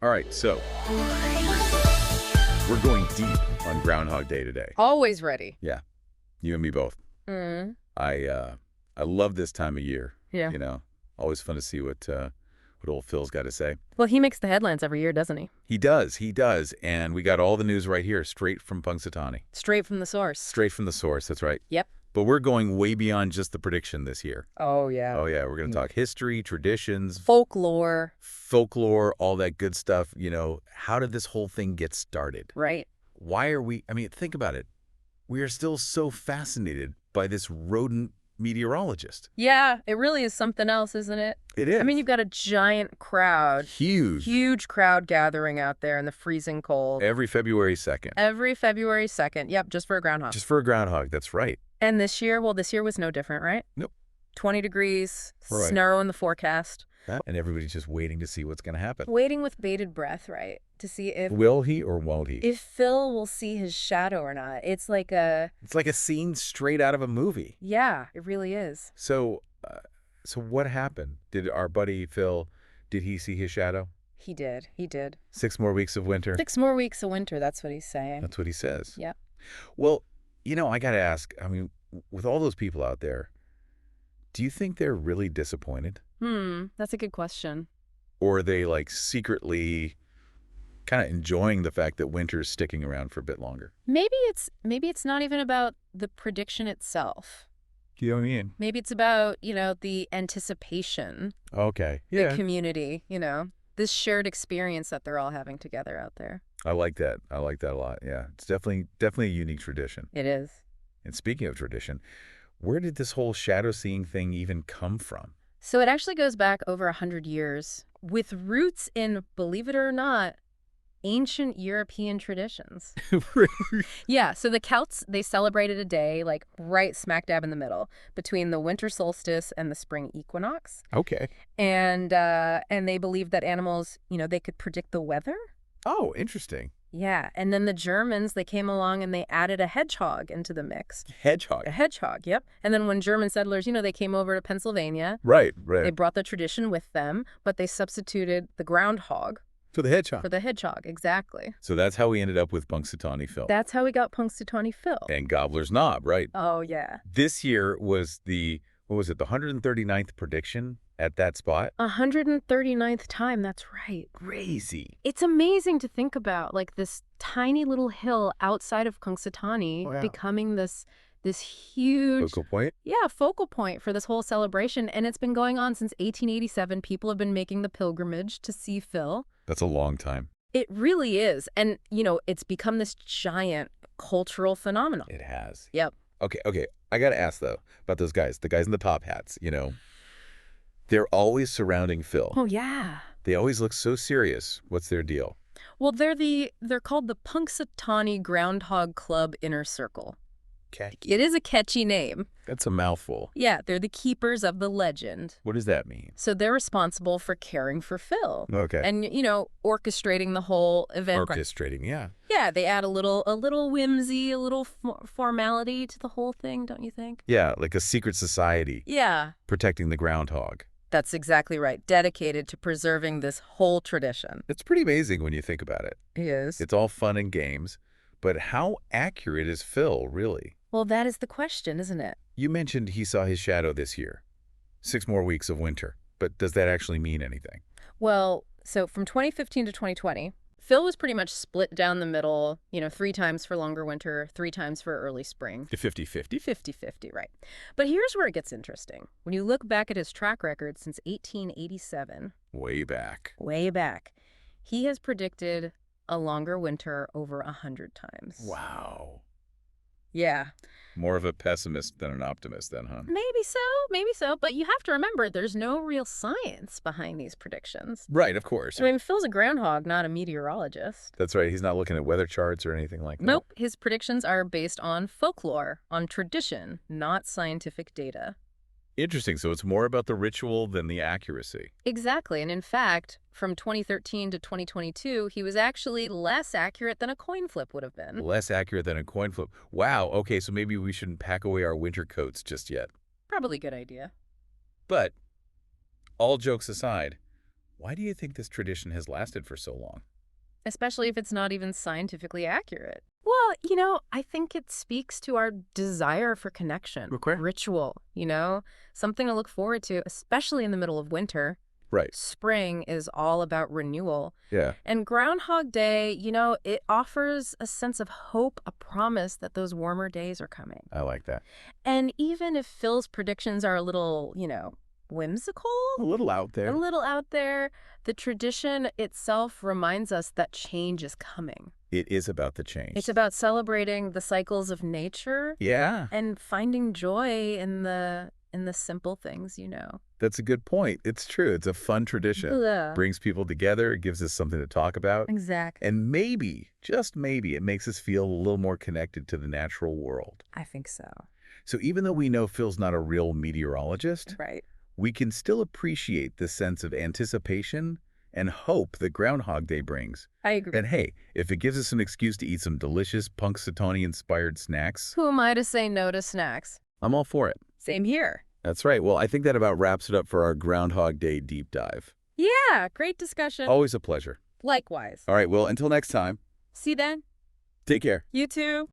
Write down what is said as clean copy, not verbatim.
All right, so we're going deep on Groundhog Day today. Always ready. Yeah, you and me both. Mm. I love this time of year. Yeah. You know, always fun to see what old Phil's got to say. Well, he makes the headlines every year, doesn't he? He does, and we got all the news right here, straight from Punxsutawney. Straight from the source. Straight from the source, that's right. Yep. But we're going way beyond just the prediction this year. Oh, yeah. Oh, yeah, we're going to talk history, traditions, Folklore. all that good stuff. You know, how did this whole thing get started? Right. Why are we, I mean, think about it. We are still so fascinated by this rodent meteorologist. Yeah, it really is something else, isn't it? It is. I mean, you've got a giant crowd. Huge crowd gathering out there in the freezing cold. Every February 2nd. Every February 2nd. Yep, just for a groundhog. Just for a groundhog, that's right. And this year, well, this year was no different, right? Nope. 20 degrees, Right. snow in the forecast. And everybody's just waiting to see what's going to happen. Waiting with bated breath, right? To see if Will he or won't he? if Phil will see his shadow or not. It's like a... It's like a scene straight out of a movie. Yeah, it really is. So what happened? Did our buddy Phil, did he see his shadow? He did. He did. 6 more weeks of winter? 6 more weeks of winter, that's what he's saying. That's what he says. Yeah. Well, you know, I got to ask, I mean, with all those people out there, do you think they're really disappointed? That's a good question. Or are they, like, secretly kind of enjoying the fact that winter's sticking around for a bit longer? Maybe it's not even about the prediction itself. You know what I mean? Maybe it's about, the anticipation, Okay. the community, this shared experience that they're all having together out there. I like that. I like that a lot. Yeah. It's definitely a unique tradition. It is. And speaking of tradition, where did this whole shadow seeing thing even come from? So it actually goes back over 100 years with roots in, believe it or not, ancient European traditions. Yeah, so the Celts, they celebrated a day like right smack dab in the middle between the winter solstice and the spring equinox. Okay. And they believed that animals, they could predict the weather. Oh, interesting. Yeah, and then the Germans, they came along and they added a hedgehog into the mix. Hedgehog. A hedgehog, yep. And then when German settlers, they came over to Pennsylvania. Right. They brought the tradition with them, but they substituted the groundhog For the hedgehog. for the hedgehog, exactly. So that's how we ended up with Punxsutawney Phil. That's how we got Punxsutawney Phil. And Gobbler's Knob, right? Oh, yeah. This year was the 139th prediction at that spot? 139th time, that's right. Crazy. It's amazing to think about, like, this tiny little hill outside of Punxsutawney becoming this huge... Focal point? Yeah, focal point for this whole celebration. And it's been going on since 1887. People have been making the pilgrimage to see Phil. That's a long time. It really is. And, it's become this giant cultural phenomenon. It has. Yep. Okay. I got to ask, though, about those guys. The guys in the top hats, They're always surrounding Phil. Oh, yeah. They always look so serious. What's their deal? Well, they're called the Punxsutawney Groundhog Club Inner Circle. Okay. It is a catchy name. That's a mouthful. Yeah, they're the keepers of the legend. What does that mean? So they're responsible for caring for Phil. Okay. And, orchestrating the whole event. Orchestrating, yeah. Yeah, they add a little whimsy, a little formality to the whole thing, don't you think? Yeah, like a secret society. Yeah. Protecting the groundhog. That's exactly right. Dedicated to preserving this whole tradition. It's pretty amazing when you think about it. It is. It's all fun and games. But how accurate is Phil, really? Well, that is the question, isn't it? You mentioned he saw his shadow this year. 6 more weeks of winter. But does that actually mean anything? Well, so from 2015 to 2020, Phil was pretty much split down the middle, 3 times for longer winter, 3 times for early spring. 50-50? 50-50, right. But here's where it gets interesting. When you look back at his track record since 1887... Way back, he has predicted a longer winter over 100 times. Wow. Yeah. More of a pessimist than an optimist then, huh? Maybe so. But you have to remember, there's no real science behind these predictions. Right, of course. I mean, Phil's a groundhog, not a meteorologist. That's right. He's not looking at weather charts or anything like that. Nope. His predictions are based on folklore, on tradition, not scientific data. Interesting. So it's more about the ritual than the accuracy. Exactly. And in fact, from 2013 to 2022, he was actually less accurate than a coin flip would have been. Less accurate than a coin flip. Wow. Okay, so maybe we shouldn't pack away our winter coats just yet. Probably a good idea. But all jokes aside, Why do you think this tradition has lasted for so long? Especially if it's not even scientifically accurate. Well, I think it speaks to our desire for connection, Okay. ritual, something to look forward to, especially in the middle of winter. Right. Spring is all about renewal. Yeah. And Groundhog Day, it offers a sense of hope, a promise that those warmer days are coming. I like that. And even if Phil's predictions are a little, whimsical, A little out there. The tradition itself reminds us that change is coming. It is about the change. It's about celebrating the cycles of nature. Yeah. And finding joy in the simple things, That's a good point. It's true. It's a fun tradition. Yeah. Brings people together. It gives us something to talk about. Exactly. And maybe, just maybe, it makes us feel a little more connected to the natural world. I think so. So even though we know Phil's not a real meteorologist, Right. we can still appreciate the sense of anticipation and hope that Groundhog Day brings. I agree. And hey, if it gives us an excuse to eat some delicious Punxsutawney-inspired snacks, Who am I to say no to snacks? I'm all for it. Same here. That's right. Well, I think that about wraps it up for our Groundhog Day deep dive. Yeah, great discussion. Always a pleasure. Likewise. All right, well, until next time, See you then. take care. You too.